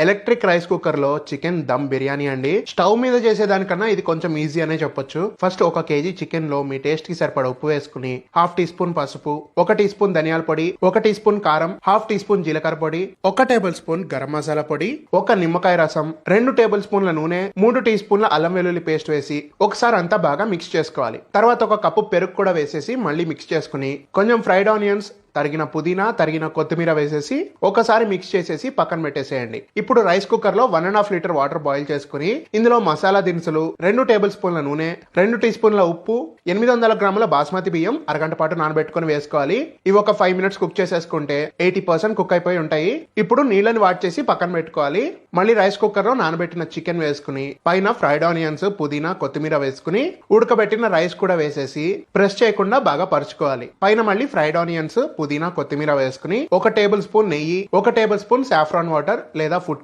Electric rice cooker లో chicken dum biryani అండి. Stove మీద చేసేదానికన్నా ఇది కొంచెం ఈజీ అనే చెప్పొచ్చు. ఫస్ట్ 1 కేజీ చికెన్ లో మీ టేస్ట్ కి సరిపడ ఉప్పు వేసుకుని, 1/2 టీ స్పూన్ పసుపు, 1 టీ స్పూన్ ధనియాల పొడి, 1 టీ స్పూన్ కారం, 1/2 టీ స్పూన్ జీలకర్ర పొడి, 1 టేబుల్ స్పూన్ గరం మసాలా పొడి, 1 నిమ్మకాయ రసం, 2 టేబుల్ స్పూన్ల నూనె, 3 టీ స్పూన్ల అల్లం వెల్లుల్లి పేస్ట్ వేసి ఒకసారి అంతా బాగా మిక్స్ చేసుకోవాలి. తర్వాత 1 కప్పు పెరుగు కూడా వేసేసి మళ్ళీ మిక్స్ చేసుకుని, కొంచెం ఫ్రైడ్ ఆనియన్స్, తరిగిన పుదీనా, తరిగిన కొత్తిమీర వేసేసి ఒకసారి మిక్స్ చేసేసి పక్కన పెట్టేసేయండి. ఇప్పుడు రైస్ కుక్కర్ లో 1.5 లీటర్ వాటర్ బాయిల్ చేసుకుని ఇందులో మసాలా దినుసులు, 2 టేబుల్ స్పూన్ల నూనె, 2 టీ స్పూన్ల ఉప్పు, 800 గ్రాముల బాస్మతి బియ్యం అరగంట పాటు నానబెట్టుకుని వేసుకోవాలి. ఇవి ఒక 5 మినిట్స్ కుక్ చేసేసుకుంటే 80% కుక్ అయిపోయి ఉంటాయి. ఇప్పుడు నీళ్ళని వాట్ చేసి పక్కన పెట్టుకోవాలి. మళ్ళీ రైస్ కుక్కర్ లో నానబెట్టిన చికెన్ వేసుకుని పైన ఫ్రైడ్ ఆనియన్స్, పుదీనా, కొత్తిమీర వేసుకుని ఉడకబెట్టిన రైస్ కూడా వేసేసి ప్రెస్ చేయకుండా బాగా పరుచుకోవాలి. పైన మళ్ళీ ఫ్రైడ్ ఆనియన్స్, పుదీనా, కొత్తిమీర వేసుకుని 1 టేబుల్ స్పూన్ నెయ్యి, 1 టేబుల్ స్పూన్ సాఫ్రాన్ వాటర్ లేదా ఫుడ్